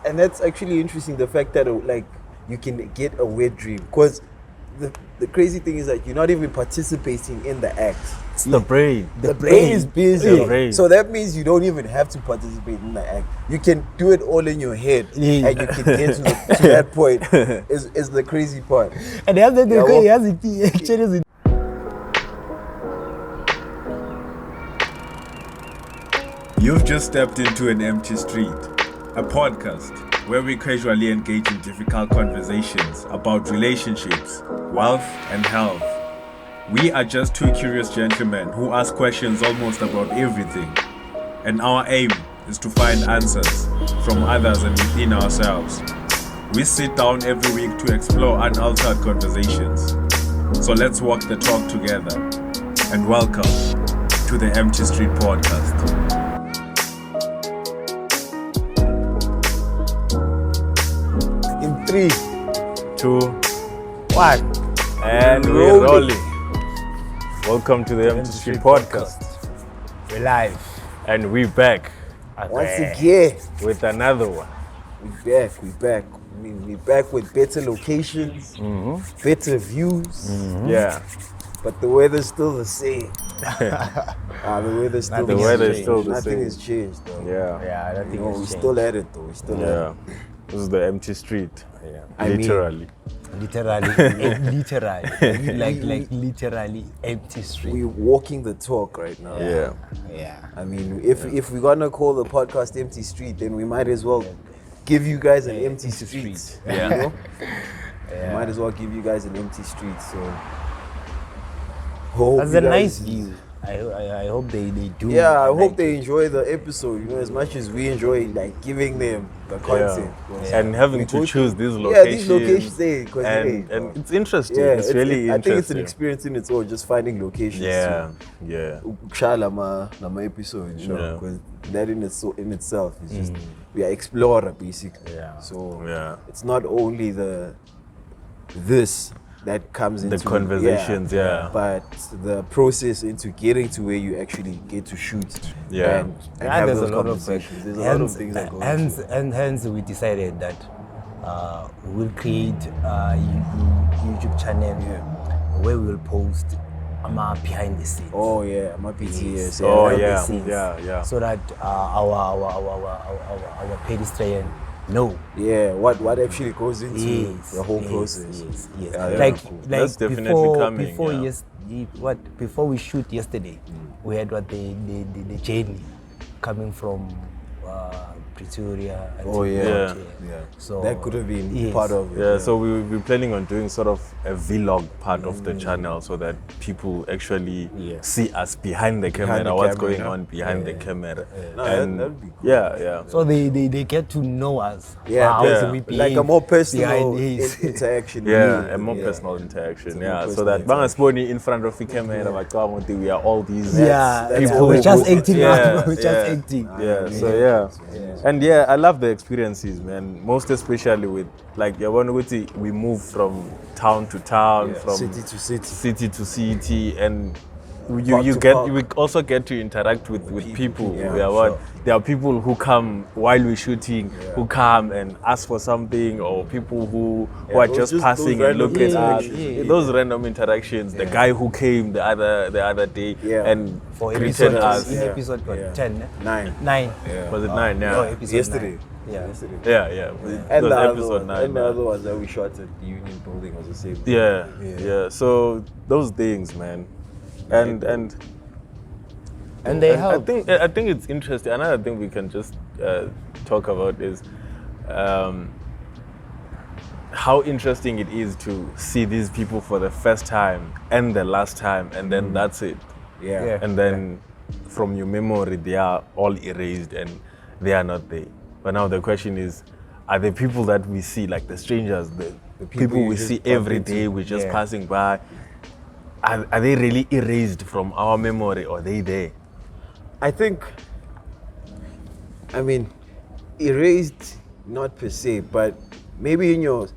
And that's actually interesting, the fact that like you can get a wet dream, because the crazy thing is that you're not even participating in the act. It's the brain. The brain is busy. The brain. So that means you don't even have to participate in the act. You can do it all in your head, and you can get to that point. Is the crazy part. And the other thing, he has it. You've just stepped into an empty street, a podcast where we casually engage in difficult conversations about relationships, wealth, and health. We are just two curious gentlemen who ask questions almost about everything, and our aim is to find answers from others and within ourselves. We sit down every week to explore unaltered conversations. So let's walk the talk together, and welcome to the Empty Street Podcast. In 3, 2, 1, and we're rolling. Welcome to the Empty Street Podcast. We're live. And we're back once again with another one. we're back. I mean, we're back with better locations, better views. Yeah. But the weather's still the same. The weather's still The the weather is same. still the Nothing same. has changed though. Yeah. Yeah, I don't think We still at it though. We still at Yeah. it. This is the empty street. Yeah. I mean- Literally. Literally, like literally empty street. We're walking the talk right now. Yeah. Yeah. I mean, if we're gonna call the podcast Empty Street, then we might as well give you guys an empty street. Yeah. You know? We might as well give you guys an empty street. So hope That's you a guys- nice view. I hope they do. Yeah, I like hope they enjoy the episode, you know, as much as we enjoy like giving them the content. Yeah. And having We to go choose through- these locations. these locations, and it's interesting. yeah, it's really I interesting. think it's an experience in its own, just finding locations. Yeah. Yeah. Ukushala nama episode, you know, Yeah. because that in itself is just we are explorer basically. Yeah. So Yeah. it's not only this that comes into conversations, yeah. but the process into getting to where you actually get to shoot. Yeah. and Yeah, have there's those a lot of conversations. There's a lot of things that go into it. hence we decided that we'll create a YouTube channel where we'll post behind the scenes. Oh yeah, my PTS. Oh, behind the yeah. scenes, Yeah. So that our pedestrian know. Yeah, what actually goes into Yes, the whole yes, process. Yes. Yeah, like cool. That's definitely before, coming, Before yeah. before we shoot yesterday, we had the journey coming from Pretoria. Oh yeah. Yeah. Yeah. So that could have been yes. part of it. Yeah, so we're planning on doing sort of a vlog part of the channel so that people actually see us behind the camera, the what's camera. going on behind the camera. No, And that'd be cool. yeah. So they get to know us. Yeah, How yeah. we like behave a more personal behind his. interaction. Yeah, really. a more Yeah. personal interaction. It's a more Yeah, so personal that interaction. bangasboni in front of the camera, like we are all these Yeah, people we're just who- acting yeah, out. We're just yeah. acting. Yeah, so yeah. And yeah, I love the experiences, man. Most especially with like we move from town to town, from City to city. city to city, and Park you to get park. we also get to interact with people. Yeah, There are people who come while we're shooting, who come and ask for something, or people who are those just just passing those and look random at us. interactions. Those random interactions. The guy who came the other day and For greeted episode, us. in Yeah. episode what, Yeah. 10? 9. 9. Was it 9? Yeah. Oh, episode Yesterday. 9. Yeah. Yesterday. Yeah. And It the was other episode one, 9. and the other ones that we shot at the Union Building was the same. Yeah. So those things, man, and they I help. think it's interesting. Another thing we can just talk about is how interesting it is to see these people for the first time and the last time, and then that's it. Yeah. And then from your memory, they are all erased and they are not there. But now the question is, are the people that we see, like the strangers, the people you we just see bump every into, day, we're just yeah. passing by, are they really erased from our memory, or are they there? I think, erased, not per se, but maybe in your,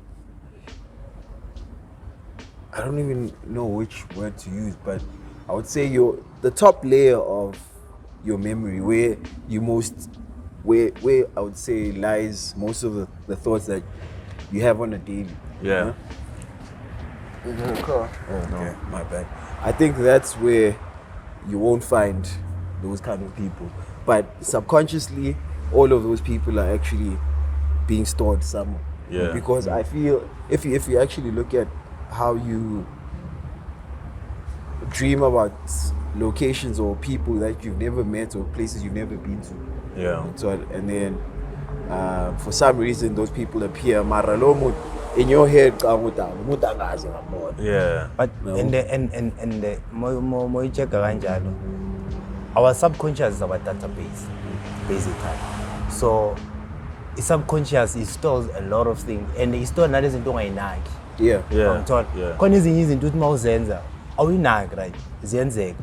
I don't even know which word to use, but I would say the top layer of your memory, where you most where I would say lies most of the thoughts that you have on a daily. Yeah. Is there a car? Oh, okay, my bad. I think that's where you won't find those kind of people. But subconsciously, all of those people are actually being stored somewhere. Yeah. Because I feel if you actually look at how you dream about locations or people that you've never met or places you've never been to. Yeah. So and then for some reason those people appear. Maralomo in your head, Yeah. But our subconscious is our database, basically. So the subconscious, it stores a lot of things, and it stores another thing to Yeah. Yeah. Khona izinto izinto uthi mawuzenza awuyinaki right ziyenzeka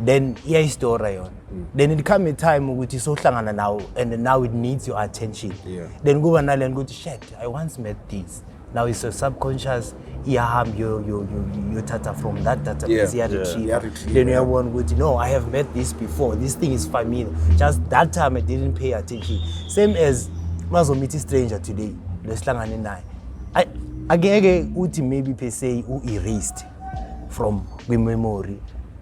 then iyayistora yona then it come a time ukuthi sohlangana nawo and now it needs your attention. Yeah. Then kuba nalento ukuthi shit I once met this, now it's your subconscious iyahamba you tata from that database retrieve. Then you have one good no I have met this before, this thing is familiar, just that time I didn't pay attention. Same as mazomeet a stranger today lesihlangane naye ageke uthi maybe per se erased from the memory,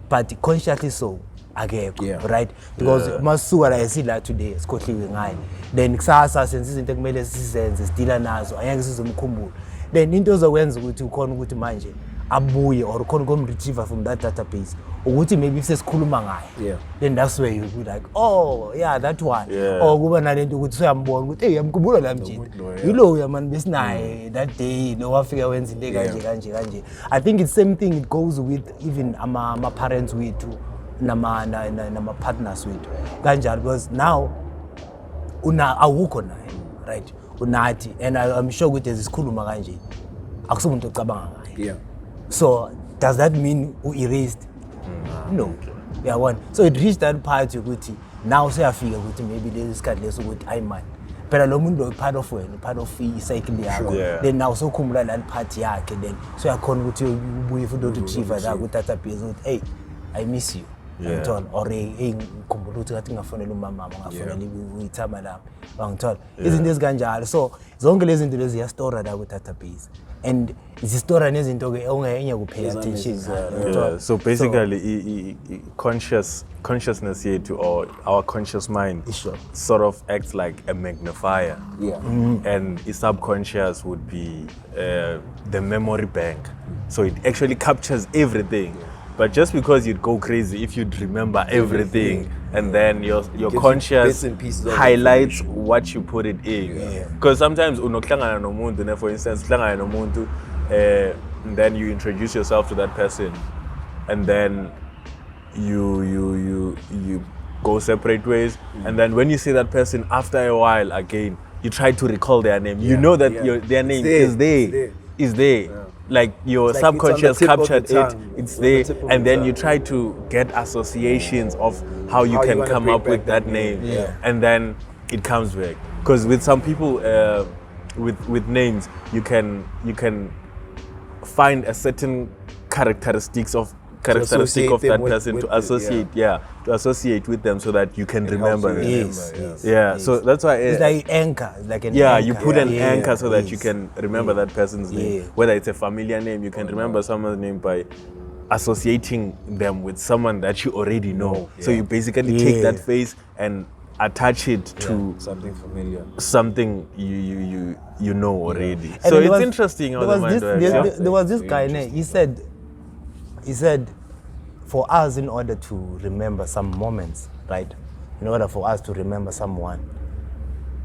but consciously so akekho, right? Because masuka la esila today sikhohliwe ngayo, then kusasa senze izinto ekumele sizenze sidila nazo angeke sizomkhumbula, then into ozokwenza ukuthi ukhona ukuthi manje abuye or ukhona ukumretrieve from that database ukuthi maybe sesikhuluma ngayo, then that's where you be like oh yeah that one, or kuba nalento ukuthi uyambona ukuthi hey yamkhumbula la mjini yilo yaman besinaye that day no wafika wenza into kanje. I think it's same thing, it goes with even ama parents wethu nama partners wethu kanjalo, because now awukho naye right unathi, and I'm sure ukuthi ezisikhuluma kanje akusumuntu ocabanga ngaye. So does that mean we erased? No. Yeah, one. So it reached that part ukuthi now seyafika ukuthi maybe lesi sikhathi leso ukuthi ayi man phela lo muntu part of wena, part of i-cycle yakho, then now sokhumbula lali part yakhe, then so yakhona ukuthi ubuye futhi uretrieve la ku database ukuthi hey I miss you. Ngithola or hey ngikhumbula ukuthi ngathi ngafonela umama ngafonela uyithama lapha bangithola izinto ezikanjalo. So zonke lezi zinto lezi ziyastora la ku database, and zistora nezinto ke ongeke kupay attention. So basically consciousness yethu or our conscious mind sort of acts like a magnifier, and the subconscious would be the memory bank, so it actually captures everything. But just because you'd go crazy if you'd remember everything, and then your conscious highlights what you put it in. Because sometimes unoklangana nomuntu, for instance, uklangana nomuntu, and then you introduce yourself to that person, and then you go separate ways, and then when you see that person after a while again, you try to recall their name. You know that their name is there. Like your subconscious captured it, it's there, and then you try to get associations of how you can come up with that name, and then it comes back. Because with some people, with names, you can find a certain characteristic of that person to associate, to associate with them so that you can remember them. So that's why it's like anchor, it's like an anchor. You put an anchor so that you can remember that person's name. Whether it's a familiar name, you can remember someone's name by associating them with someone that you already know. So you basically take that face and attach it to something familiar, something you know already. So it's interesting how the mind works. There was this guy, he said, for us, in order to remember some moments, right? In order for us to remember someone,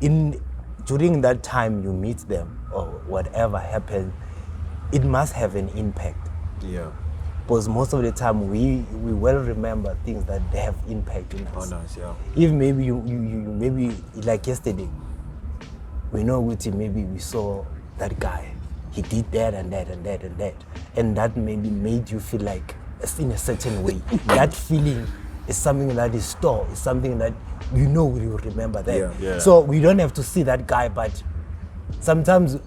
during that time you meet them or whatever happened, it must have an impact. Because most of the time we well remember things that they have impact in us. If maybe you maybe like yesterday, we know maybe we saw that guy. He did that and that and that and that, and that maybe made you feel like in a certain way. That feeling is something that is stored. It's something that you remember that. So we don't have to see that guy, but sometimes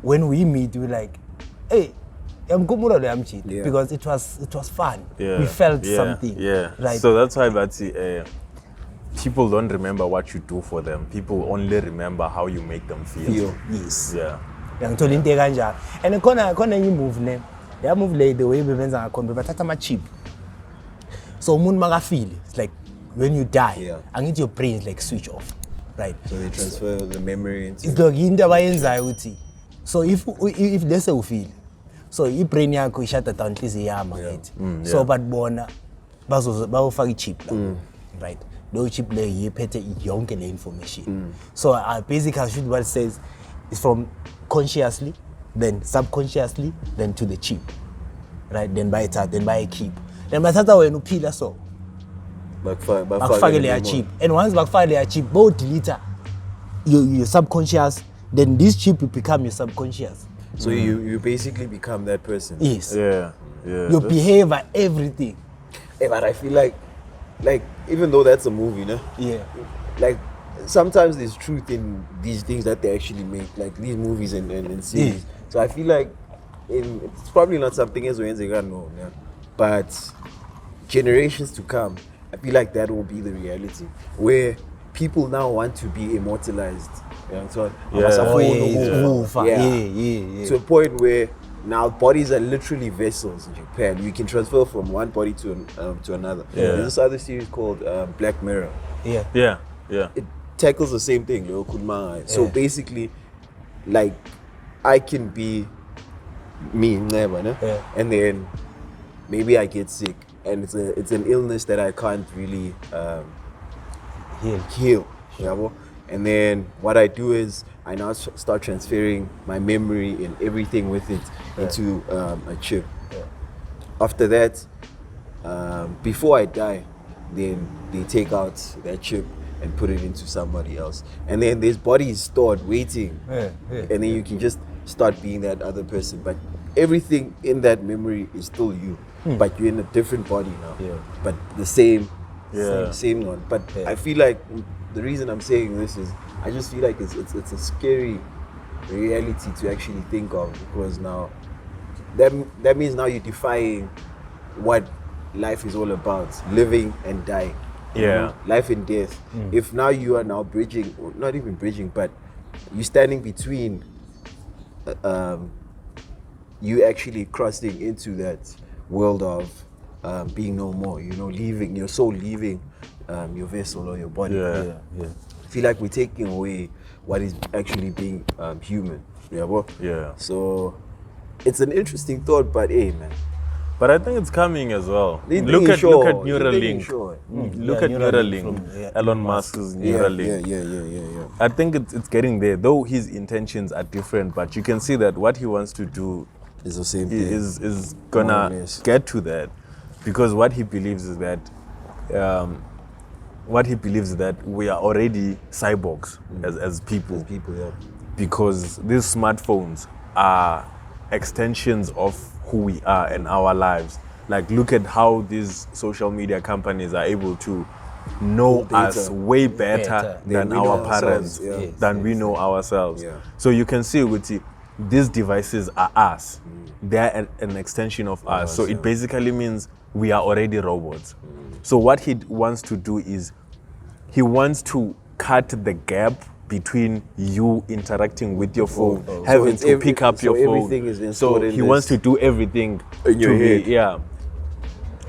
when we meet, we're like, hey, because it was fun. We felt something. Right. So that's why Batsi, people don't remember what you do for them. People only remember how you make them feel. Yes. Yeah. Ngithola into kanjalo. And khona enye move ne. Ya move le the way bebenza ngakhona bathatha ama chip. So umuntu makafile, it's like when you die, angithi your brain is like switch off. Right. So they transfer the memory into it's like into abayenzayo ukuthi. So if let's say ufile. So brain yakho ishata down inhliziyo yama right. So but bona bazofaka i-chip la. Right. No chip le yiphethe yonke le information. So basically should what it says is from consciously, then subconsciously, then to the chip. Right? Then by a keep. Then bathatha wena uphila so. Bakufake le chip. And once bakufake le chip, both delete your subconscious, then this chip will become your subconscious. So you basically become that person. Yes. Yeah. Your behavior, everything. Hey, but I feel like even though that's a movie, no? Yeah. Like sometimes there's truth in these things that they actually make, like these movies and series. Yeah. So I feel like it's probably not something as when they got no, yeah. But generations to come, I feel like that will be the reality where people now want to be immortalized. You know, so to a point where now bodies are literally vessels in Japan. You can transfer from one body to another. There's this other series called Black Mirror. Yeah. It tackles the same thing, So basically, like, I can be me, Nceba, and then maybe I get sick, and it's an illness that I can't really heal. And then what I do is I now start transferring my memory and everything with it into a chip. After that, before I die, then they take out that chip and put it into somebody else. And then this body is stored waiting. And then you can just start being that other person. But everything in that memory is still you. But you're in a different body now. But the same one. But I feel like the reason I'm saying this is I just feel like it's a scary reality to actually think of, because now that means now you're defying what life is all about, living and dying. Life and death. If now you are now bridging, or not even bridging, but you're standing between you actually crossing into that world of being no more, leaving your soul, leaving your vessel or your body. I feel like we're taking away what is actually being human. So it's an interesting thought, but hey, man. But I think it's coming as well. Look at Neuralink. Look at Neuralink. Elon Musk's Neuralink. Yeah. I think it's getting there. Though his intentions are different, but you can see that what he wants to do is the same thing. Is gonna get to that, because what he believes is that we are already cyborgs as people. Because these smartphones are extensions of who we are and our lives. Like, look at how these social media companies are able to know us way better than our parents, than we know ourselves. So you can see with these devices are us. They're an extension of us. So it basically means we are already robots. So what he wants to do is he wants to cut the gap between you interacting with your phone, having to pick up your phone. Everything is so he wants to do everything in your head.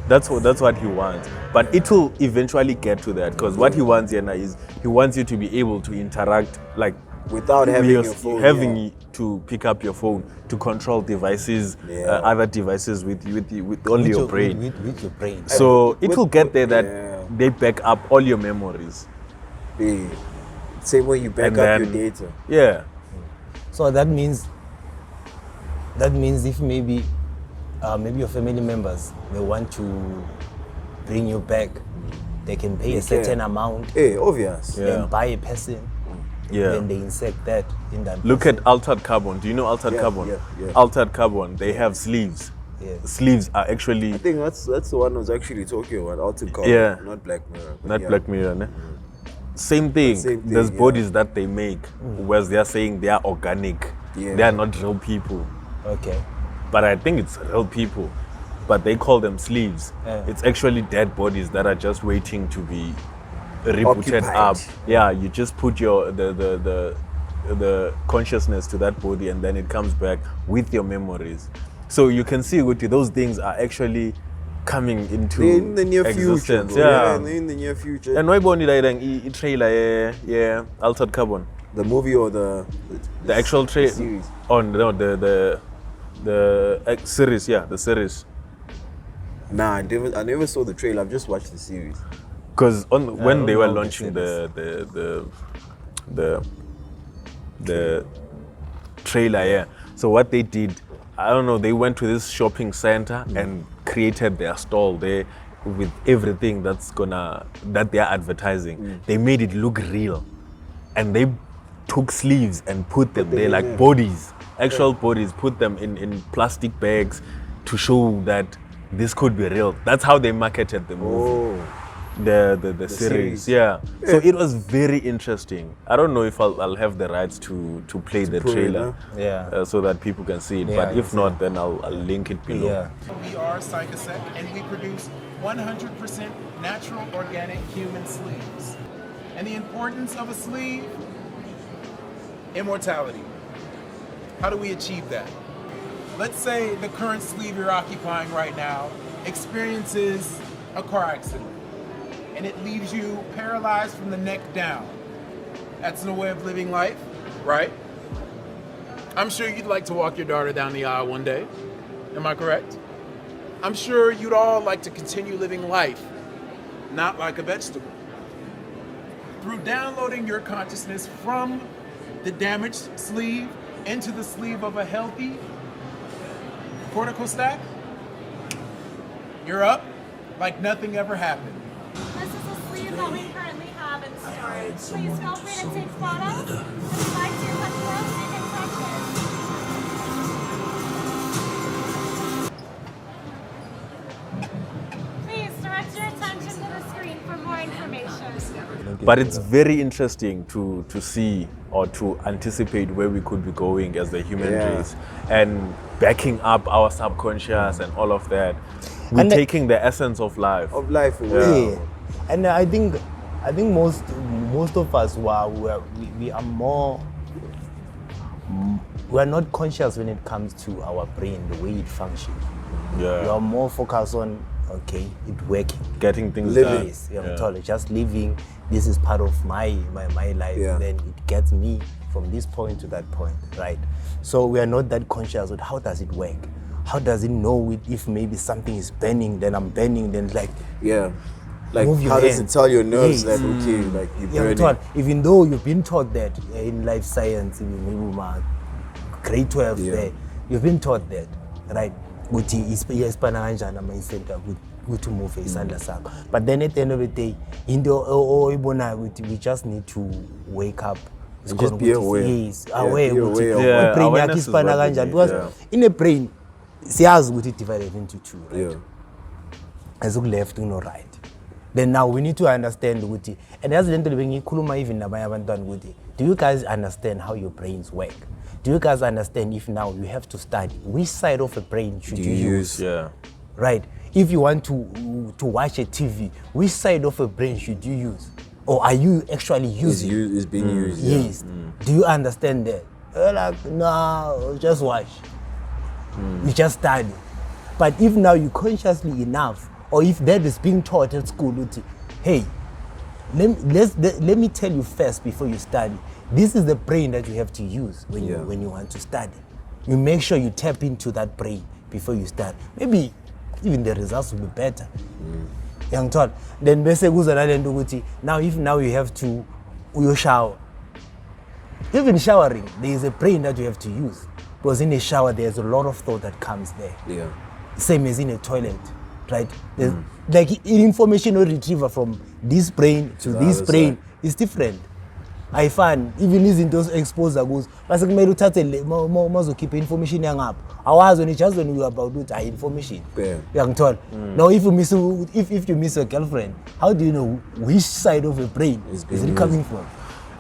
That's what he wants. But it will eventually get to that, because what he wants here now is he wants you to be able to interact like without having your phone, to pick up your phone, to control devices, other devices with only your brain. With your brain. So it will get there that they back up all your memories. Same way you back up your data. Yeah. So that means if maybe your family members, they want to bring you back, they can pay a certain amount. Obvious. Then buy a person. Then they insert that in that. Look at Altered Carbon. Do you know Altered Carbon? Yeah. Altered Carbon, they have sleeves. Sleeves are actually... I think that's the one I was actually talking about, Altered Carbon. Not Black Mirror. Not Black Mirror, ne? Same thing. There's bodies that they make, whereas they are saying they are organic. They are not real people. Okay. But I think it's real people. But they call them sleeves. It's actually dead bodies that are just waiting to be rebooted Occupied. up. Yeah, you just put your the consciousness to that body, and then it comes back with your memories. So you can see what those things are actually coming into in the near existence. future. Yeah. In the near future. And why boni like a trailer? Yeah, Altered Carbon. The movie or the actual trailer series? On the series. Yeah, the series. Nah, I never saw the trailer. I've just watched the series. Because when they were know the launching the trailer, yeah. So what they did, I don't know, they went to this shopping center and created their stall there with everything that they are advertising. They made it look real, and they took sleeves and put them there like bodies, actual bodies, put them in plastic bags to show that this could be real. That's how they marketed the movie. The series. Yeah. So it was very interesting. I don't know if I'll have the rights to play the trailer, so that people can see it. Yeah, but if not, then I'll link it below. Yeah. We are Psychosec, and we produce 100% natural, organic human sleeves. And the importance of a sleeve? Immortality. How do we achieve that? Let's say the current sleeve you're occupying right now experiences a car accident, and it leaves you paralyzed from the neck down. That's no way of living life, right? I'm sure you'd like to walk your daughter down the aisle one day. Am I correct? I'm sure you'd all like to continue living life, not like a vegetable. Through downloading your consciousness from the damaged sleeve into the sleeve of a healthy cortical stack, you're up like nothing ever happened. This is a sleeve that we currently have in storage. Please feel free to take photos. If you'd like to come close, you can touch it. Please direct your attention to the screen for more information. But it's very interesting to see or to anticipate where we could be going as the human race, and backing up our subconscious and all of that. We're And taking the essence of life. Of life away. Yeah. And I think most of us we are more, we are not conscious when it comes to our brain, the way it functions. We are more focused on it working, getting things Living. done. Yes, I'm told, just living. This is part of my life. Yeah. Then it gets me from this point to that point, right? So we are not that conscious of how does it work. How does it know if maybe something is burning, then I'm burning, then like Like move your how does it hand. tell your nerves Yes. that okay, like you're Yeah, I'm burning? told, even though you've been taught that in life science, maybe my grade 12 there, you've been taught that, right? Ukuthi isipana kanjani ama-center to move isandla sakho. But then at the end of the day, into oyibonayo ukuthi we just need to wake up. And just be aware. Yes, Yeah, aware be ukuthi aware of Yeah, brain yakho awareness is isipana what we kanjani. need, Because in a brain, siyazi ukuthi it divided into two, right? Yeah. As left no right. Then now we need to understand ukuthi, and as the bengikhuluma even nabanye abantwana ukuthi, do you guys understand how your brains work? Do you guys understand if now you have to study, which side of a brain should you use? Yeah. Right? If you want to watch a TV, which side of a brain should you use? Or are you actually using? Is being used. Yes. Do you understand that? Like, no, just watch. You just study. But if now you consciously enough, or if that is being taught at school, hey, let me tell you first before you study. This is the brain that you have to use when you want to study. You make sure you tap into that brain before you start. Maybe even the results will be better. Young thought. Then bese kuza nalento ukuthi now if now you have to you shower. Even showering, there is a brain that you have to use. Because in a shower there's a lot of thought that comes there. Yeah. Same as in a toilet, right? There's like information retriever from this brain to this other brain is different. I find even izinto exposure goes base kumele uthathe mazokhipha information yangapha awazi when just when you about ukuthi information uyangithola. Now if you miss your girlfriend, how do you know which side of the brain is it coming from?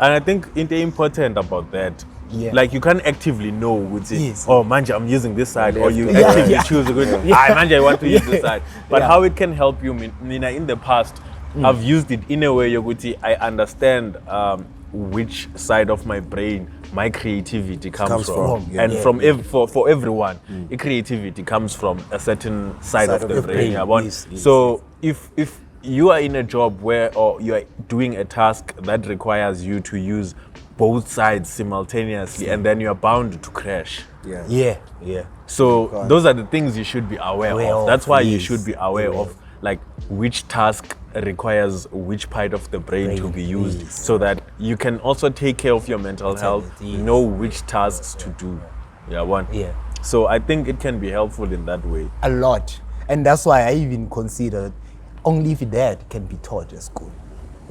And I think it's important about that. Yeah. Like you can't actively know with it. Yes. Oh, manja, I'm using this side, or you Yeah. actively Yeah. choose a good. Manja, I want to use this side. But how it can help you, Nina, in the past, I've used it in a way, Yoguti, I understand which side of my brain my creativity comes from. Yeah. And for everyone, creativity comes from a certain side of the brain. Yes, So if you are in a job or you are doing a task that requires you to use both sides simultaneously, and then you are bound to crash. Yeah. So those are the things you should be aware of. That's why you yes. should be aware of like which task requires which part of the brain to be used, yes. so that you can also take care of your mental health, yes. know which tasks to do. Yeah. So I think it can be helpful in that way. A lot. And that's why I even consider only if that can be taught at school.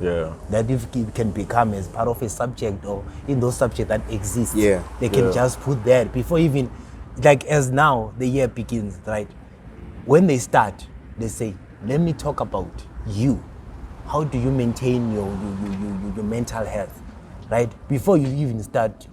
Yeah. That if it can become as part of a subject or in those subjects that exist, they can just put that before even, like as now the year begins, right? When they start, they say, let me talk about you. How do you maintain your mental health, right? Before you even start,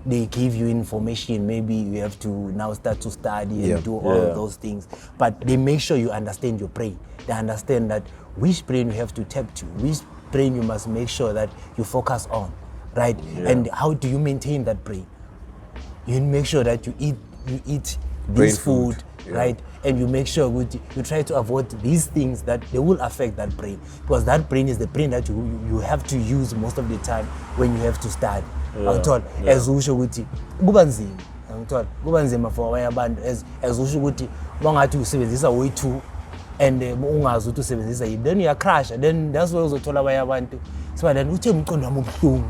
they give you information. Maybe you have to now start to study and do all of those things. But they make sure you understand your brain. They understand that which brain you have to tap to, which brain you must make sure that you focus on, right? And how do you maintain that brain? You make sure that you eat this food, right? And you make sure you try to avoid these things that they will affect that brain, because that brain is the brain that you have to use most of the time when you have to study. As usho ukuthi kuba nzima, ngithola kuba nzima for abanye abantu as usho ukuthi bangathi usebenzisa way 2 and ungazi ukuthi usebenzisa yini, then you crash, then that's why uzothola abanye abantu so then uthe umqondo wami ubuhlungu.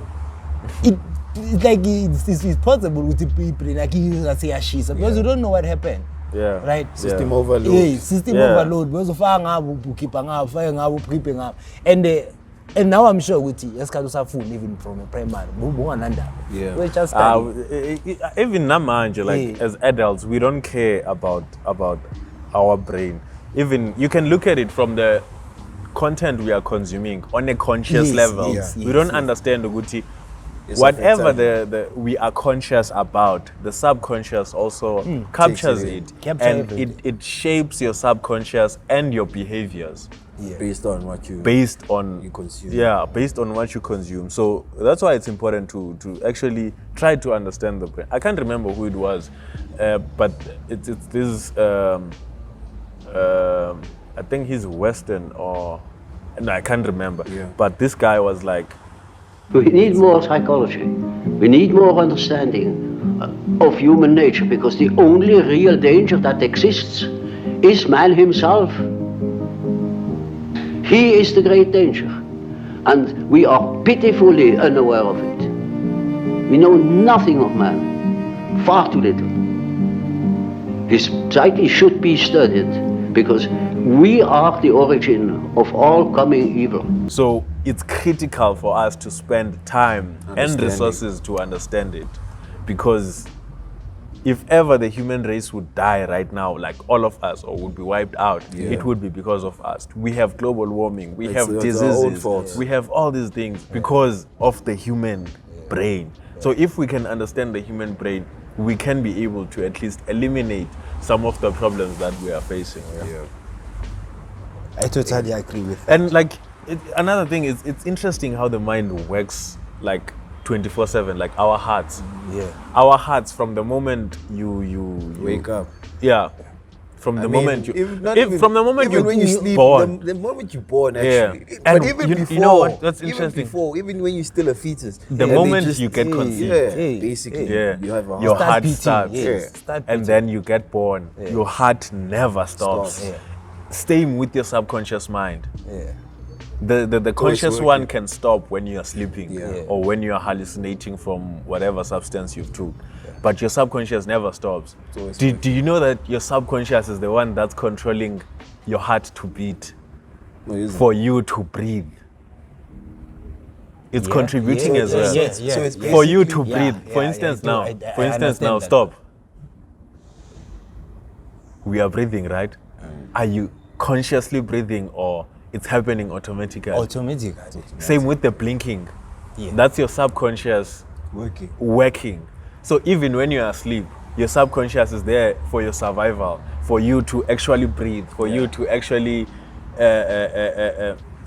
It's like it's possible ukuthi ibrain like ingase because you don't know what happened. Right? System overload. System overload. Because ufaka ngabo ukhipha ngabo, ufaka ngabo uprepare ngabo. And now I'm sure ukuthi esikhathi usafunda even from a primary. We're just even namanje, like as adults, we don't care about our brain. Even you can look at it from the content we are consuming on a conscious level. We don't understand ukuthi whatever we are conscious about, the subconscious also captures it, and it shapes your subconscious and your behaviors based on what you consume. Based on what you consume. So that's why it's important to actually try to understand the brain. I can't remember who it was, but it's this. I think he's Western I can't remember. But this guy was like, we need more psychology. We need more understanding of human nature, because the only real danger that exists is man himself. He is the great danger, and we are pitifully unaware of it. We know nothing of man, far too little. His psyche should be studied, because we are the origin of all coming evil. So it's critical for us to spend time and resources to understand it, because if ever the human race would die right now, like all of us, or would be wiped out, it would be because of us. We have global warming, we have diseases, we have all these things because of the human brain. So if we can understand the human brain, we can be able to at least eliminate some of the problems that we are facing. I totally agree with that. And like another thing is, it's interesting how the mind works like 24/7, like our hearts. Our hearts, from the moment you wake up. From the when moment you sleep, born. the moment you're born, actually. And but even before, you know what? That's interesting. Even when you're still a fetus, the moment you get conceived, basically, you have a heart. Your heart starts, beating. and then you get born. Your heart never stops. Same with your subconscious mind. The conscious one can stop when you are sleeping or when you are hallucinating from whatever substance you've took. But your subconscious never stops. Do you know that your subconscious is the one that's controlling your heart to beat for you to breathe? It's contributing as well. So it's for you to breathe. For instance, now stop. We are breathing, right? Are you consciously breathing, or it's happening automatically? Automatically. Same with the blinking. That's your subconscious working. So even when you are asleep, your subconscious is there for your survival, for you to actually breathe, for you to actually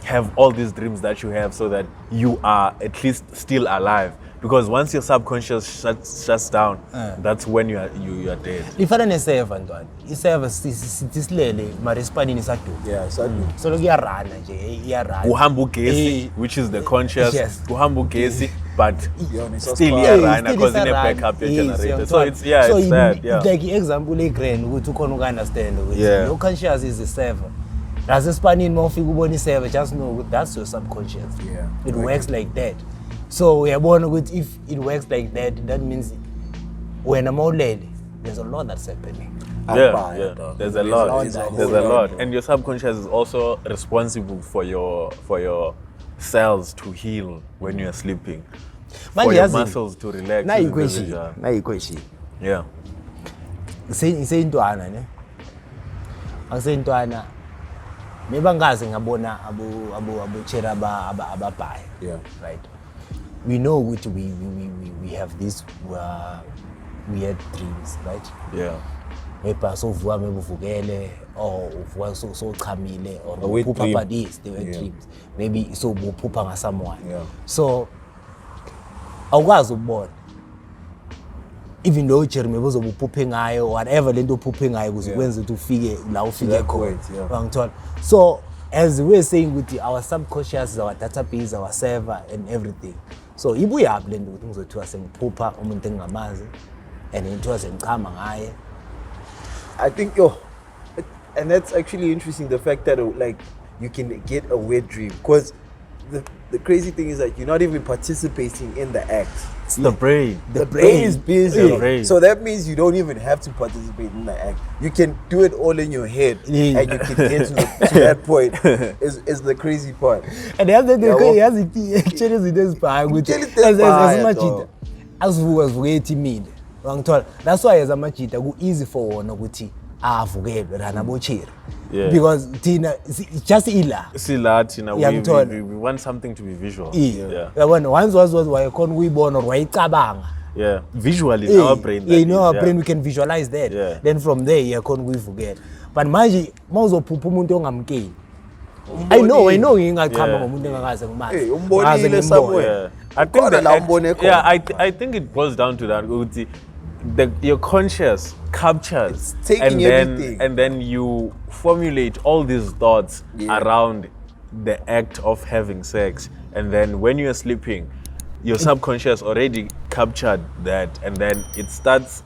have all these dreams that you have so that you are at least still alive. Because once your subconscious shuts down, that's when you are dead. Ifana neseva ntwana. Iseva sisilele mara spanini sadu. Yeah, sadu. So look iyarana nje, iyarana. Uhamba ugesi, which is the conscious. Yes. Uhamba ugesi, but Honest, still iyarana because in a backup your Yes, generator. ntwana. So it's it's sad. Yeah. Like example grand ukuthi ukhona ukunderstand ukuthi Yeah. your conscious is the server. As a spanning more figure ubona server, just know that's your subconscious. Yeah. It works like that. So uyabona ukuthi if it works like that, that means when I'm old lady, there's a lot that's happening. Yeah. There's a lot. There's a lot. And your subconscious is also responsible for your cells to heal when you're sleeping. For your muscles to relax. Na ikweshini. Yeah. Iseyintwana ne. Akuseyintwana. Mebangazi ngabona abuchera ababhaya. Yeah. Right. We know which we have this weird dreams, right? Yeah. Maybe so uvuka mebuvukele or uvuka so chamile or wet uphupha dream. about this, they were dreams. Maybe so uphupha nga someone. Yeah. So awukwazi ukubona. Even though Jeremy uzobuphuphe ngayo whatever lento uphuphe ngayo kuze kwenze ukuthi ufike la ufike khona. Ngithola. So as we're saying with our subconscious, our database, our server and everything. So ibuya up lento ukuthi ngizothiwa sengiphupha umuntu engingamazi and ngithiwa sengichama ngaye. I think and that's actually interesting, the fact that like you can get a weird dream, because the crazy thing is that you're not even participating in the act. It's the brain. The brain is busy. The brain. So that means you don't even have to participate in the act. You can do it all in your head, and you can get to that point. Is the crazy part. And the other thing, he has actually this part which as much as timid. That's why as a machita go easy for one ukuthi avukele rana bochira. Because Tina it's just ila. Tina, we want something to be visual. Yeah. Once was why kon uyibona or wayicabanga. Yeah. Visually in our brain. Yeah, in our brain we can visualize that. Yeah. Then from there you kon uyivukela. But manje mawuzophupha umuntu ongamkeli. I know ngingachama ngomuntu engakaze ngimazi. Hey, umbonile somewhere. I think it boils down to that. Your conscious captures and then you formulate all these thoughts around the act of having sex, and then when you're sleeping your subconscious already captured that, and then it starts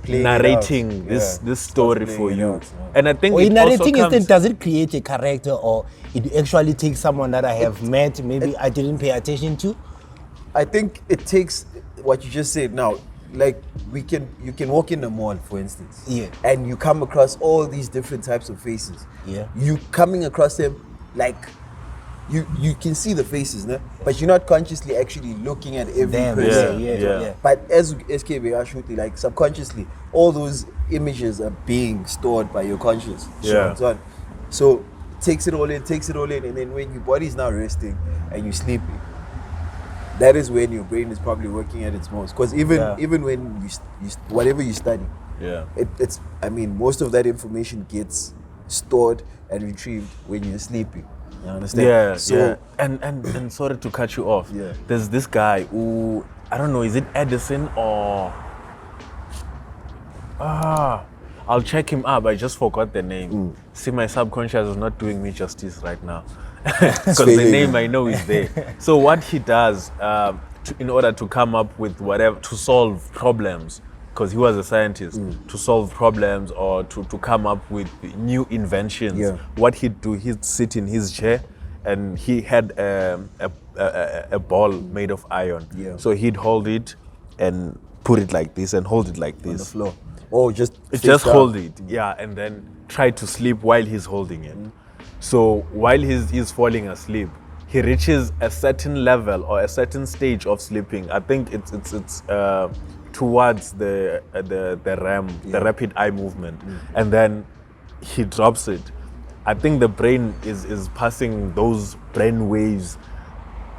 narrating this story for you. And I think it narrating also does it create a character, or it actually takes someone that I have met, maybe I didn't pay attention to? I think it takes what you just said now. Like you can walk in the mall, for instance, and you come across all these different types of faces. You coming across them, like you can see the faces, no? But you're not consciously actually looking at every person. But as SKB are shooting, like subconsciously, all those images are being stored by your conscious. So takes it all in, and then when your body is now resting and you're sleeping, that is when your brain is probably working at its most. Because even when you whatever you study, it's most of that information gets stored and retrieved when you're sleeping. You understand? And sorry to cut you off. There's this guy who, I don't know, is it Edison or I'll check him up. I just forgot the name. See, my subconscious is not doing me justice right now. Because the name I know is there. So what he does in order to come up with whatever, to solve problems, because he was a scientist, to solve problems or to come up with new inventions, what he'd do, he'd sit in his chair and he had a ball made of iron. So he'd hold it and put it like this and hold it like this. On the floor. Oh, just hold it, and then try to sleep while he's holding it. So while he's falling asleep, he reaches a certain level or a certain stage of sleeping. I think it's towards the REM, the rapid eye movement, and then he drops it. I think the brain is passing those brain waves.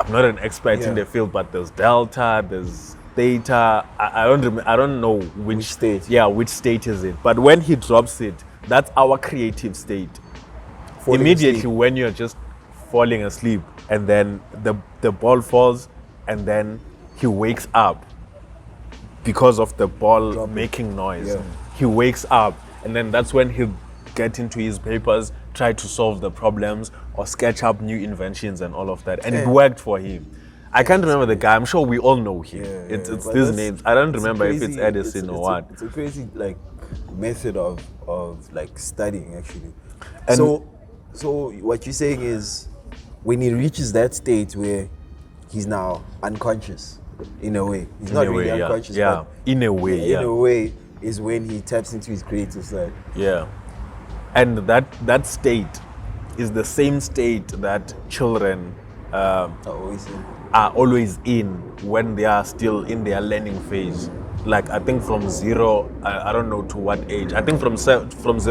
I'm not an expert in the field, but there's delta, there's theta. I don't know which state. Which state is it? But when he drops it, that's our creative state. Immediately when you're just falling asleep, and then the ball falls, and then he wakes up because of the ball making noise. Yeah. He wakes up, and then that's when he'll get into his papers, try to solve the problems or sketch up new inventions and all of that. And it worked for him. I can't remember the guy. I'm sure we all know him. It's but these that's- names. I don't it's remember if crazy- it's Edison or what. It's a crazy like method of like studying actually. And- So what you're saying is when he reaches that state where he's now unconscious in a way. He's not really unconscious, yeah. but In a way, in a way is when he taps into his creative side. Yeah. And that state is the same state that children Always. are always in when they are still in their learning phase. Like I think from 0, I don't know to what age. I think from 0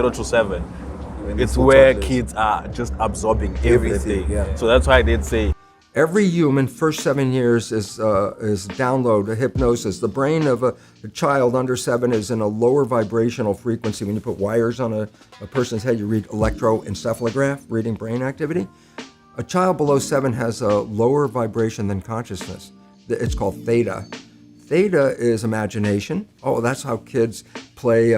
to 7. When they're It's still where toddlers. kids are just absorbing Everything, everything. yeah. So that's why they'd say Every human first 7 years is download a hypnosis. The brain of a child under 7 is in a lower vibrational frequency. When you put wires on a person's head, you read electroencephalograph, reading brain activity. A child below 7 has a lower vibration than consciousness. It's called theta. Theta is imagination. Oh, that's how kids play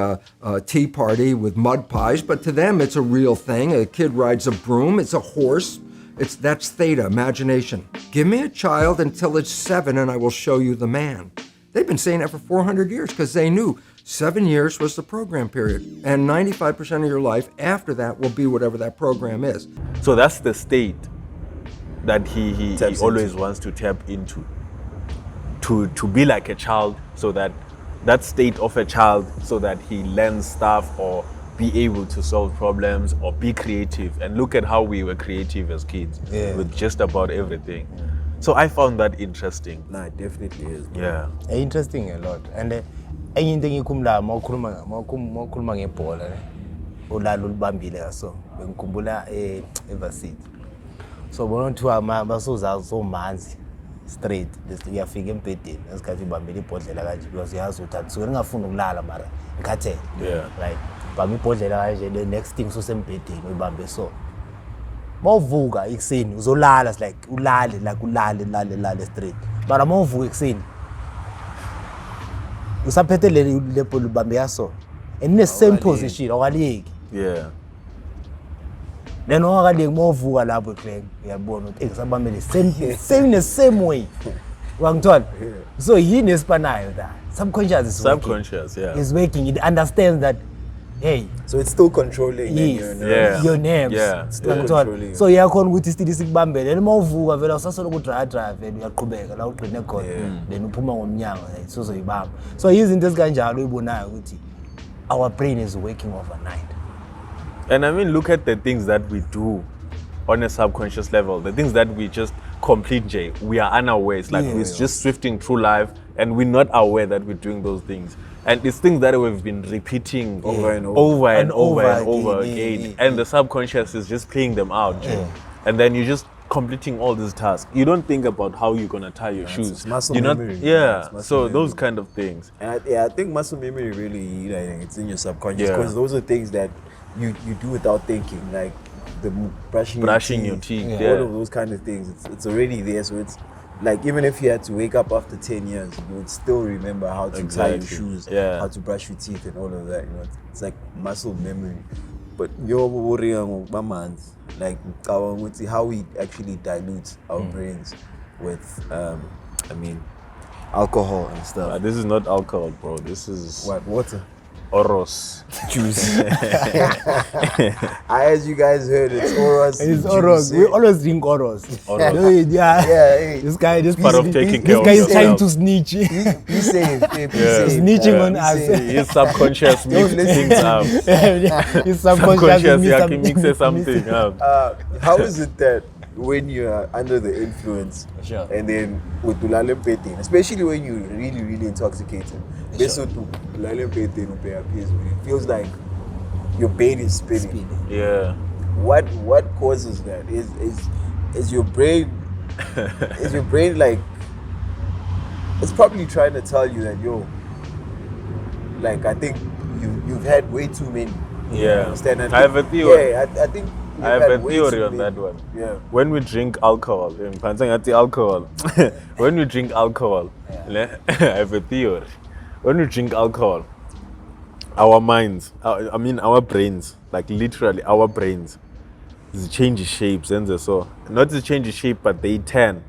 tea party with mud pies, but to them it's a real thing. A kid rides a broom, it's a horse. That's theta, imagination. Give me a child until it's 7 and I will show you the man. They've been saying that for 400 years because they knew 7 years was the program period. And 95% of your life after that will be whatever that program is. so that's the state that he Taps always wants to tap into. To be like a child, so that state of a child, so that he learns stuff or be able to solve problems or be creative. And look at how we were creative as kids with just about everything. So I found that interesting. Nah, it definitely is. Yeah. Interesting a lot. And enye into engiyikhumulayo mawukhuluma ngebhola ulalo ulibambile so bengikhumbula evarsity. So bona kuthiwa basoza somanzi straight uyafika empedeni esikhathi ubambela ibhodlela kanje because uyazi ukuthi asuke ngingafuni ukulala mara ngikhathele. Yeah. Right. Bamba ibhodlela kanje the next thing usembedeni uyibambe so. Mawuvuka ekseni uzolala like ulale straight. Mara mawuvuka ekseni usaphethe le ball ubambe yaso and in the same position awaliyeki. Yeah. Then awaliyeki mawuvuka lapho Craig uyabona ukuthi ngisabambele same the same way. Wangithola. So yini esipanayo that subconscious is working. Subconscious, yeah. Is working. It understands that hey, So it's still controlling then yes, your nerves. your nerves. Yeah. Still Wangithola. controlling. So iyakhona ukuthi still sikubambele and mawuvuka vela usasolo drive and uyaqhubeka la ugcine khona then uphuma ngomnyango sozoyibamba. So izinto ezikanjalo uyibonayo ukuthi our brain is working overnight. And I mean, look at the things that we do on a subconscious level, the things that we just complete, Jay. We are unaware. It's like we're just swifting through life and we're not aware that we're doing those things. And it's things that we've been repeating over and over again. And the subconscious is just playing them out, Jay. And then you're just completing all these tasks. You don't think about how you're going to tie your shoes. It's muscle You're not, memory. yeah. It's muscle So memory. those kind of things. And I think muscle memory really, it's in your subconscious Yeah. because those are things that you do without thinking, like the brushing Your teeth, all yeah. of those kind of things. It's already there, so it's like even if you had to wake up after 10 years, you would still remember how to tie your Exactly. shoes, Yeah. how to brush your teeth, and all of that. You know, it's like muscle memory. But you're worrying about man's like how we actually dilute our brains with, alcohol and stuff. This is not alcohol, bro. This is What water? Oros. Juice. As you guys heard, it's Oros. It's juice, oros. eh? We always drink oros. Oros. Yeah. Hey. This guy, this Part of taking care this of guy is yourself. trying to snitch. Be safe. Be Yeah. safe. Snitching on Be us. safe. His subconscious mixed things up. His Subconscious, is yeah, he mixes something up. How is it that when you are under the influence Sure. and then with tulale mpeteni, especially when you're really, really intoxicated, sure. It feels like your brain is spinning. Yeah. What causes that? Is your brain is your brain like it's probably trying to tell you that like I think you've had way too many. Yeah. Understand? I have a theory. Yeah, I I have a theory on that one. Yeah. When we drink alcohol, when we drink alcohol, I have a theory. When we drink alcohol, our minds, our brains, like literally our brains, change shapes and so. Not to change shape, but they turn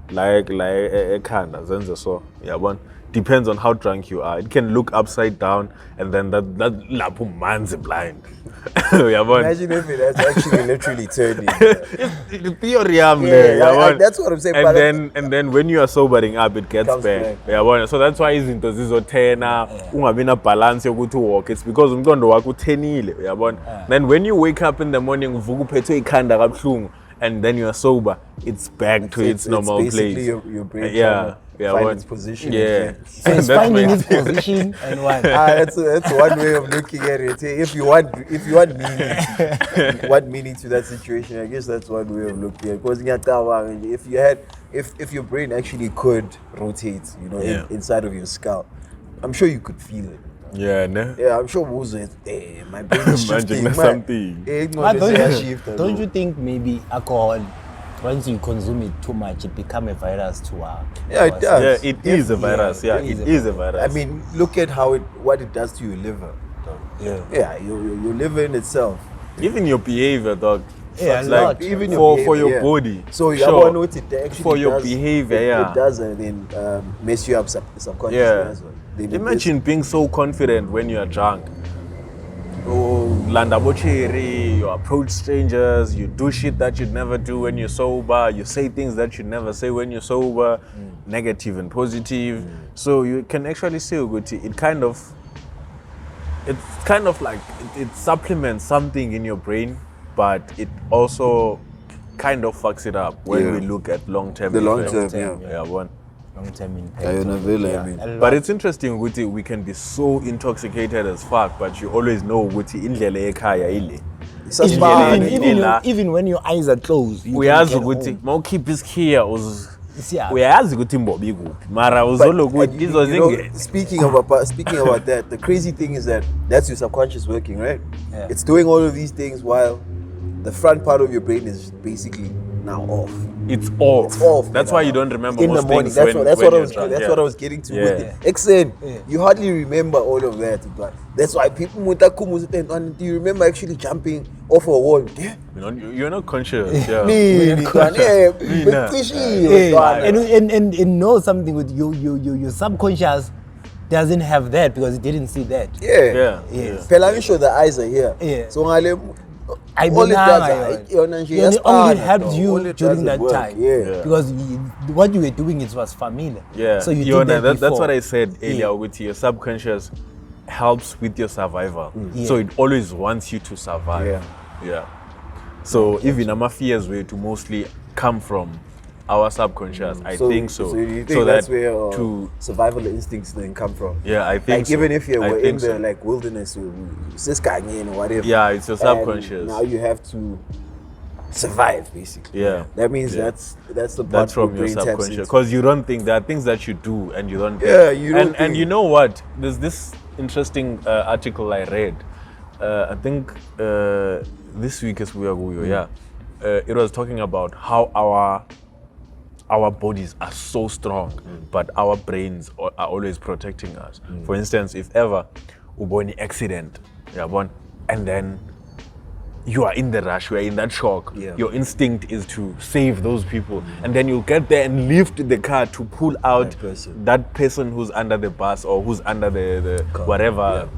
like a kind of so. Yeah, one. Depends on how drunk you are. It can look upside down, and then that lapu man's blind. Imagine if it has actually literally turning. It's theory, that's what I'm saying. And then when you are sobering up, it gets back. So that's why izinto zizotena ungabina balance yokuthi walk. It's because umqondo wakho uthenile, uyabona. Then when you wake up in the morning, uvuka uphethwe ikhanda kabuhlungu, and then you are sober, it's back to its normal basically place. Your brain find its position. Yeah. So it's finding its position and what? That's one way of looking at it. If you want meaning to that situation, I guess that's one way of looking at it. Because if your brain actually could rotate, inside of your skull, I'm sure you could feel it. Yeah, no? Yeah, I'm sure my brain is shifting. Something. Don't you think maybe alcohol, once you consume it too much, it becomes a virus to our... Yeah, it does. Yeah, it is a virus. Yeah, it is a virus. I mean, look at what it does to your liver. Yeah, your liver in itself. Even your behavior, dog. Yeah, like even for your body. So you want to know what it actually for your does, behavior, it does and then mess you up subconsciously as well. Imagine being so confident when you are drunk. Landa bocheri, you approach strangers, you do shit that you'd never do when you're sober, you say things that you'd never say when you're sober, negative and positive. So you can actually say it kind of like it supplements something in your brain, but it also kind of fucks it up when we look at long-term effects. Long-term impact. But it's interesting, we can be so intoxicated as fuck, but you always know indlele ekhaya ile. Even when your eyes are closed, you uyazi ukuthi mawukhipha isikhiya uyazi ukuthi imbobi kuphi mara uzolo ukuthi izo speaking about that, the crazy thing is that's your subconscious working, right? It's doing all of these things while the front part of your brain is basically now off. It's off. That's why you don't remember in most the morning. Things That's what I was getting to with it. Exen, you hardly remember all of that. But that's why people do you remember actually jumping off a wall? Yeah. You're not conscious. And know something with your subconscious doesn't have that because it didn't see that. Pelami show the eyes are here. So it only helped you during that time because what you were doing was familiar. So you did that that's what I said earlier. With your subconscious helps with your survival. So it always wants you to survive. So even our fears were to mostly come from our subconscious. I think so. So you think that's where survival instincts then come from? Yeah, I think so. Even if you're in the wilderness or whatever. Yeah, it's your subconscious. Now you have to survive, basically. Yeah. That means that's the part that's from your subconscious. Because you don't think there are things that you do and you don't think. Yeah, you don't. And you know what? There's this interesting article I read. I think this week is it was talking about how our bodies are so strong, but our brains are always protecting us. For instance, if ever you born an accident, and then you are in the rush, you are in that shock, your instinct is to save those people, and then you get there and lift the car to pull out that person who's under the bus or who's under the whatever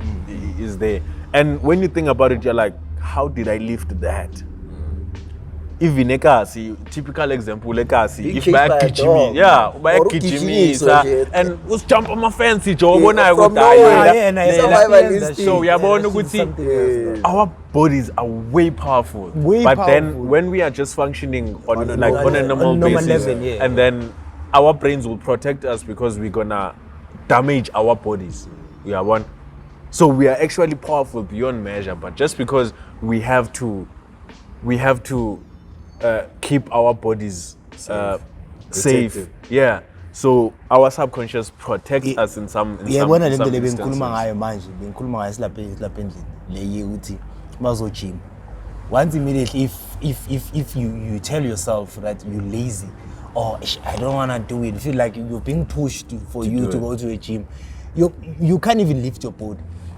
is there. And when you think about it, you're like, how did I lift that? Even ekasi, typical example ekasi, if by kitchimi, and us jump on my fancy job when I would die. So we are born with our bodies are way powerful. Then when we are just functioning on a normal basis, and then our brains will protect us because we're gonna damage our bodies. So we are actually powerful beyond measure, but just because we have to keep our bodies safe. So our subconscious protects us in some instances. once immediately, if you tell yourself that you're lazy, or I don't want to do it, feel like you're being pushed to go to a gym, you can't even lift your boat.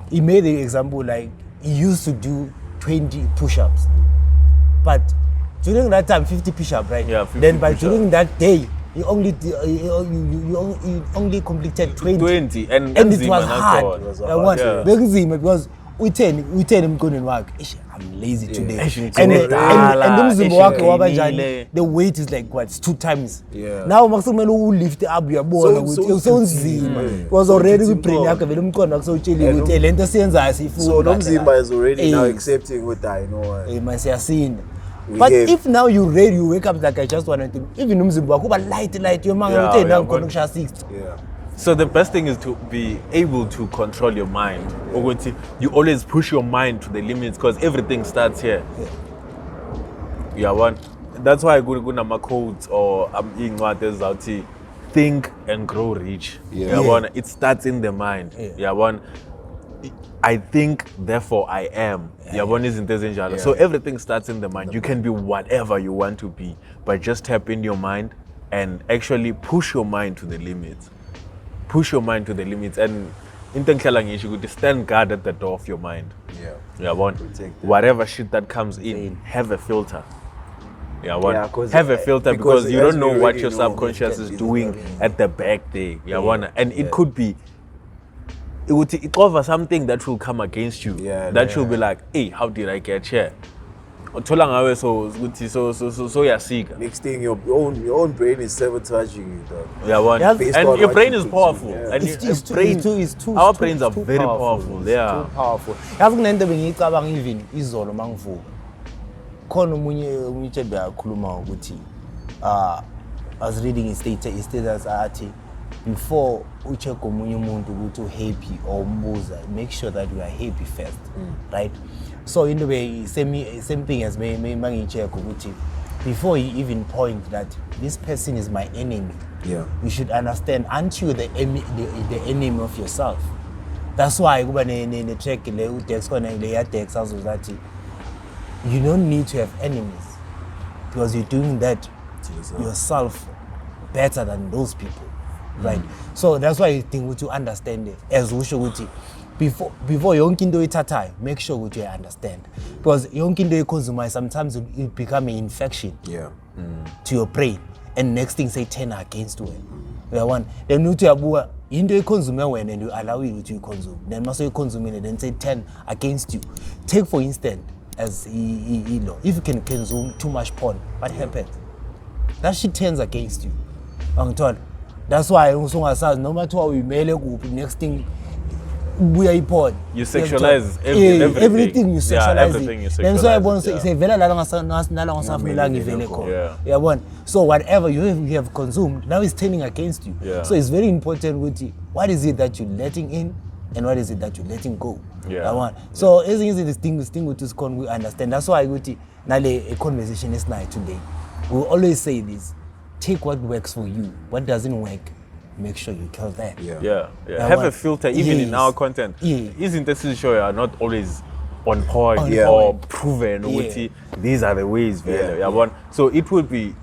He made the example like he used to do 20 push-ups, but during that time 50 push-ups, right? Yeah, 50 then by push-ups. during that day you only completed 20 and it was hard. Yeah. Because we tell him going work. I'm lazy today. And the weight is like what? 2 times. Yeah. Now maximum who lift up your ball so was already with brain yakhe vele umqondo akusotsheli ukuthi lento siyenza sifuna. So Nceba is already now accepting with that, you know. Man siyasinda. But if now you ready, you wake up like I just want to, even umzimba wakho uba light your man uthi na ngikona ukushaya 60. Yeah. So the best thing is to be able to control your mind. You always push your mind to the limits because everything starts here. Yeah, one. That's why I go to my codes or I'm eating what is out here. Think and grow rich. Yeah, one. It starts in the mind. Yeah, one. I think, therefore I am. Yeah, one is intentional. So everything starts in the mind. You can be whatever you want to be, but just tap in your mind and actually push your mind to the limits. Push your mind to the limits and you could stand guard at the door of your mind. Yeah, one. Whatever shit that comes in, have a filter. Yeah, one. Have a filter because you don't know what your subconscious is doing at the back there. Yeah, one. And it could be it cover something that will come against you. That will be like, hey, how did I get here? So Next thing, your own brain is sabotaging you, dog. Yeah, one. And your brain is powerful. And our brains are very powerful. Yeah. Too powerful. Yazi kunento bengicabanga even izolo mangivuka. Khona umunye Nceba yakhuluma ukuthi I was reading his status athi before ucheck omunye umuntu ukuthi happy or umbuza, make sure that you are happy first. Right? So in the way, same thing as me check ukuthi before you even point that this person is my enemy, you should understand, aren't you the enemy of yourself? That's why kuba ne check le utext khona le ya text azo that you don't need to have enemies because you're doing that yourself better than those people, right? So that's why I think to understand it as usho ukuthi before yonke into ithathayo, make sure that you understand, because yonke into iconsume sometimes it become an infection to your brain and next thing say turn against you. Then uthi yabuka into iconsume wena and you allow it to consume, then must you consume it then say turn against you. Take for instance as if you can consume too much porn, what happens? That shit turns against you. That's why no matter how we mail next thing we are porn. You sexualize everything. You sexualize everything you sexualize. Then so everyone say vela la so whatever you have consumed now is turning against you. So it's very important with what is it that you're letting in and what is it that you're letting go. So as this thing with this we understand. That's why a conversation is night today. We always say this: take what works for you. What doesn't work, make sure you kill that. Have a filter even in our content. Isn't this show are not always on point or proven? These are the ways. So it would be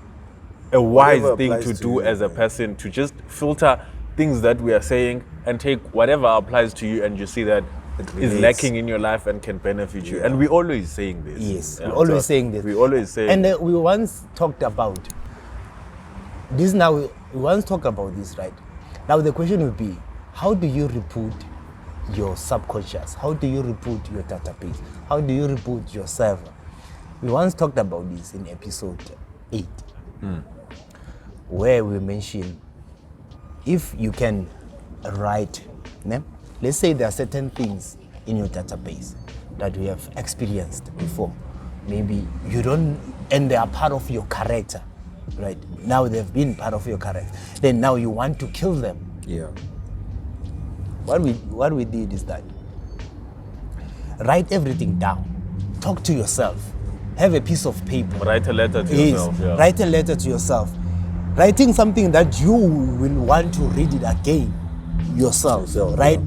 a wise thing to do as a person to just filter things that we are saying and take whatever applies to you and you see that is lacking in your life and can benefit you. And we're always saying this. We're always saying this. We always say. And we once talked about this. Now we once talked about this, right? Now the question would be, how do you reboot your subconscious? How do you reboot your database? How do you reboot your server? We once talked about this in episode 8, where we mentioned if you can write, let's say there are certain things in your database that you have experienced before. Maybe you don't, and they are part of your character, right? Now they've been part of your character. Then now you want to kill them. What we did is that write everything down. Talk to yourself. Have a piece of paper. Write a letter to yourself. Write a letter to yourself. Writing something that you will want to read it again yourself, right?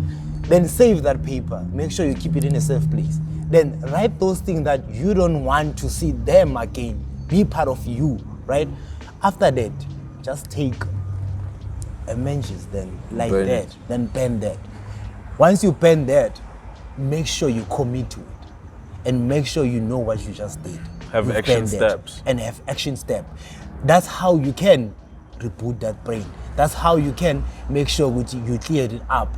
Then save that paper. Make sure you keep it in a safe place. then write those things that you don't want to see them again. Be part of you, right? After that, just take a matches, then like burn that, it. then pen that. Once you pen that, make sure you commit to it, and make sure you know what you just did. Have You've action penned that, steps. and have action step. That's how you can reboot that brain. That's how you can make sure you cleared it up.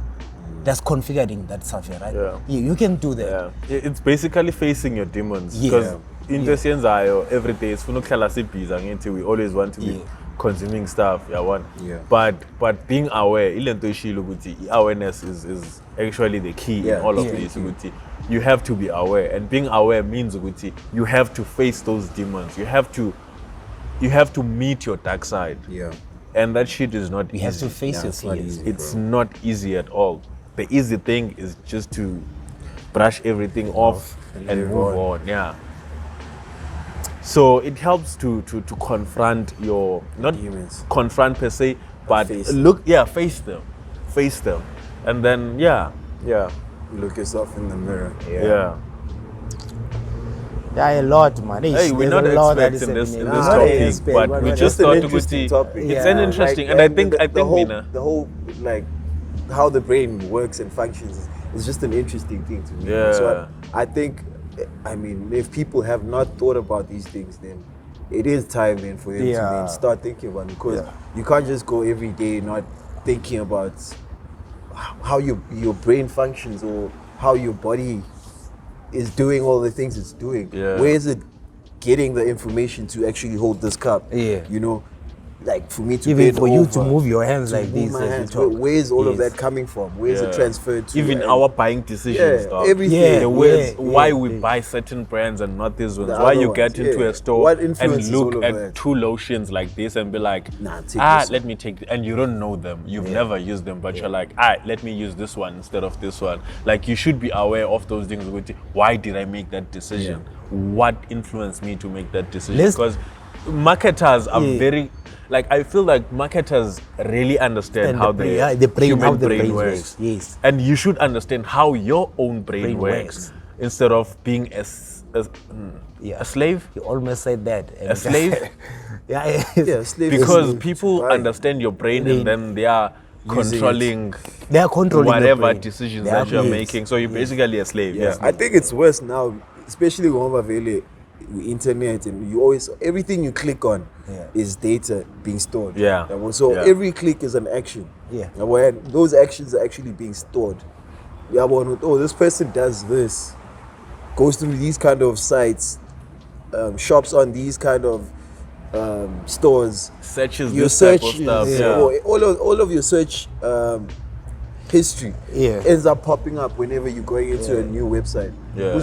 That's configuring that software, right? Yeah. You can do that. Yeah, it's basically facing your demons. Yeah. Because into siyenzayo every day sifuna ukuhlala sibhiza ngithi we always want to be consuming stuff, Yeah. But being aware, ilento ishilo ukuthi awareness is actually the key in all of this. Ukuthi you have to be aware, and being aware means ukuthi you have to face those demons. You have to meet your dark side. Yeah. And that shit is not You easy. have to face your it's not fears. easy. It's not easy at all. The easy thing is just to brush everything off and live move on. Yeah. So it helps to confront your, not Demons. confront per se, but face face them, and then yeah. Look yourself in the mirror. Yeah. Yeah, a lot, man. Hey, we're There's not a lot that experts in is this happening. topic, but we It's just an thought to interesting topic. it's an Yeah. interesting, Like, and I think the whole, Mina, the whole like how the brain works and functions is just an interesting thing to me. Yeah. So I think, I mean, if people have not thought about these things, then it is time then for them to Yeah. then start thinking about it, because you can't just go every day not thinking about how your brain functions or how your body is doing all the things it's doing. Yeah. Where is it getting the information to actually hold this cup? Yeah. You know, like for me to Even bend for you to over, move your hands to like move this my as you hands. talk. Where is all of Yes. that coming from? Where is it transferred to? even And- our buying decisions, dog. everything. Yeah. The words, yeah, why yeah, we yeah. buy certain brands and not these ones. The Why other you ones, get into yeah. a store What and influences all look of at that? 2 lotions like this and be like, Nah, take this let me take, and you don't know them. You've never used them, but you're like, let me use this one instead of this one. Like, you should be aware of those things. Why did I make that decision? What influenced me to make that decision? Let's- Because marketers are Yeah. very, like, I feel like marketers really understand And how the the, brain- the brain- human how the brain brain works. works, yes. And you should understand how your own brain Brain works, works. instead of being a slave. You almost said that. A slave? yeah. Yeah, slave Because is- people right. understand your brain and then they are Using controlling They are controlling your whatever brain. decisions They are- that you're yes. making. So you're basically a slave. Yeah, I think it's worse now, especially with internet, and you always, everything you click on is data being stored. Yeah. So Yeah. every click is an action. Yeah. When those actions are actually being stored. Yeah, this person does this, goes through these kind of sites, shops on these kind of stores. Searches Your this type of search, stuff. all of your search history Yeah. ends up popping up whenever you're going into a new website. Yeah.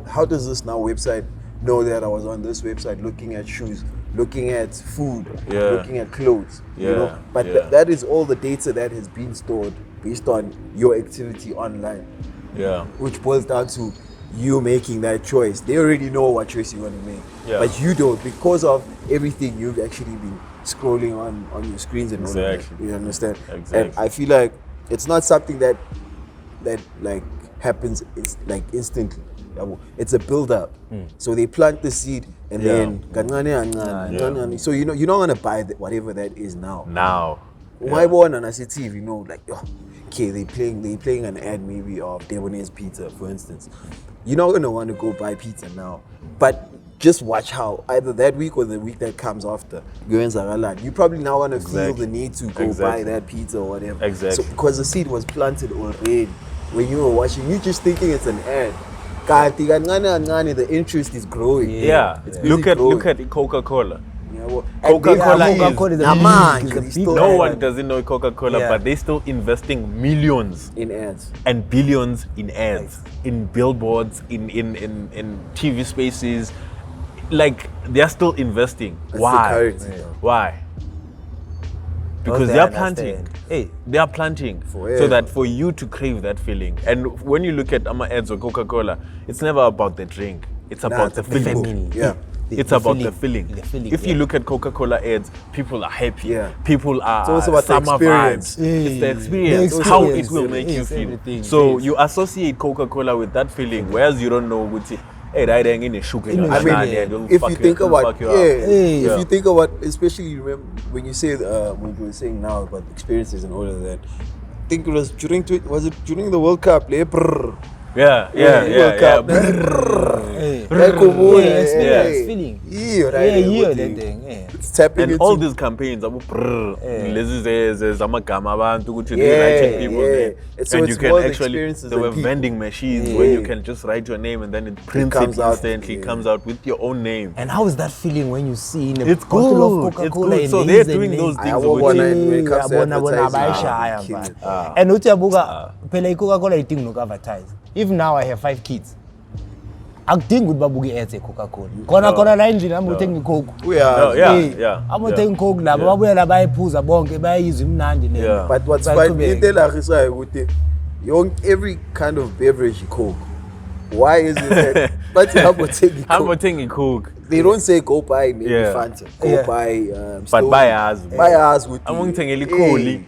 How does this now website know that I was on this website looking at shoes, looking at food, Yeah. looking at clothes? You know? Yeah, But yeah. that is all the data that has been stored based on your activity online, Yeah. which boils down to you making that choice. They already know what choice you want to make, Yeah. but you don't, because of everything you've actually been scrolling on your screens and all of that. Exactly. You understand? Exactly. And I feel like it's not something that like happens. It's like instantly. It's a build up. So they plant the seed and then so you're not gonna buy whatever that is now. Now. My one on TV, you know, like okay, they playing an ad maybe of Debonair's Pizza, for instance. You're not gonna want to go buy pizza now, but just watch how either that week or the week that comes after, you probably now want to feel the need to go buy that pizza or whatever. Exactly. So, because the seed was planted already when you were watching, you're just thinking it's an ad. The interest is growing. Yeah. It's busy Look growing. at Coca-Cola. Coca-Cola Coca-Cola is is No one doesn't know Coca-Cola, Yeah. but they're still investing millions in ads. and billions in ads, in billboards, in TV spaces. Like, they're still investing. That's Why? the currency. Why? Because they they are understand. planting. Hey, They are planting Forever. so that for you to crave that feeling. And when you look at ads of Coca-Cola, it's never about the drink. It's about the people. feeling. Yeah. It's about the feeling. If you look at Coca-Cola ads, people are happy. People are it's also about the summer experience. vibes. It's the experience, how it will make you feel. So you associate Coca-Cola with that feeling, whereas you don't know what hey, that ain't in a sugar. I mean, if you think about, if you think about, especially remember when you say when you were saying now about experiences and all of that. I think it was during the World Cup? Yeah. Feeling. It's tapping and into all these campaigns, and you can actually, there were vending machines where you can just write your name and then it prints it instantly, comes out with your own name. And how is that feeling when you see in a it's bottle of good. Coca-Cola? So they're doing those things when it comes to advertising. And Nceba, Coca-Cola is thing to advertise. If now I have 5 kids, I think good babugi ads Coca-Cola. Kona la engine I'm taking Coke. I'm taking Coke la babuya la bayiphuza bonke bayizwa imnandi le. But what's fine every kind of beverage Coke. Why is it that but I'm taking Coke. They don't say go buy maybe Fanta. Go buy but buy ours. Buy ours with I'm taking Cola.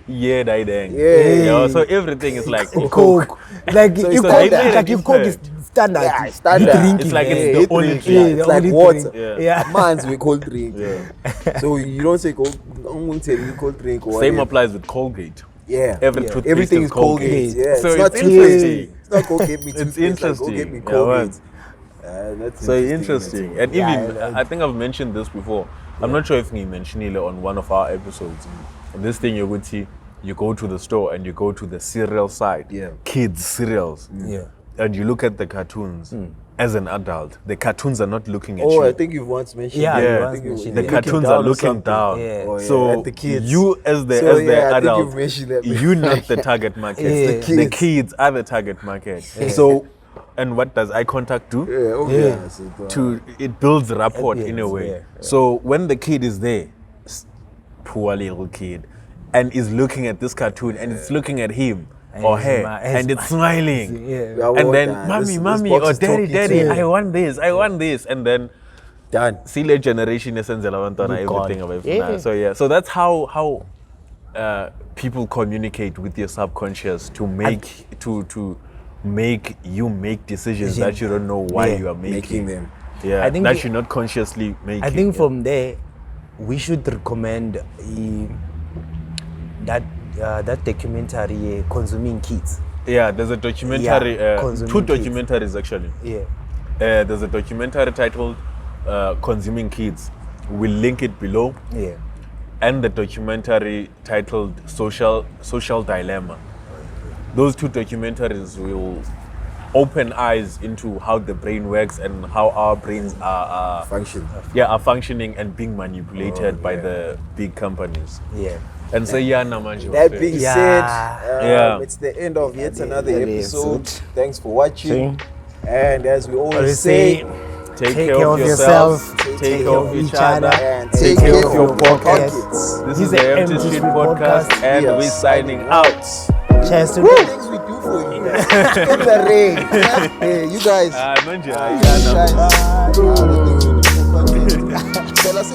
So everything is like Coke. Like so if Coke is standard. It's like it's the only drink. It's like water. Man's we cold drink. So you don't say Coke. I'm going to tell you cold drink. Same applies with Colgate. Everything is Colgate. So it's interesting. It's not Colgate me. It's interesting. Get me Colgate. That's so interesting. And even I think I've mentioned this before. I'm not sure if we mentioned it on one of our episodes. And this thing you would see, you go to the store and you go to the cereal side. Kids cereals. And you look at the cartoons. As an adult, the cartoons are not looking at you. I think you've once mentioned. The cartoons are looking down. So at the kids. You as the adult, you're not the target market. The kids are the target market. So, and what does eye contact do? It builds rapport in a way. So when the kid is there, poor little kid, and is looking at this cartoon and it's looking at him. Or her, and it's smiling, and then mommy, or daddy, I want this, and then done. See the generation everything of it. So that's how people communicate with your subconscious to make you make decisions that you don't know why you are making them. I think that you're not consciously making. I think from there we should recommend that documentary, Consuming Kids. There's a documentary, 2 documentaries actually. There's a documentary titled Consuming Kids. We'll link it below. And the documentary titled Social Dilemma. Those 2 documentaries will open eyes into how the brain works and how our brains are functioning and being manipulated by the big companies. And so that being said, it's the end of yet another episode. Thanks for watching. And as we always say, take care of yourself, take care of each other, and take care of your pockets. This is the Empty Street Podcast, and we're signing out. Cheers to the things we do for you. In the rain. Hey, you guys. Tell us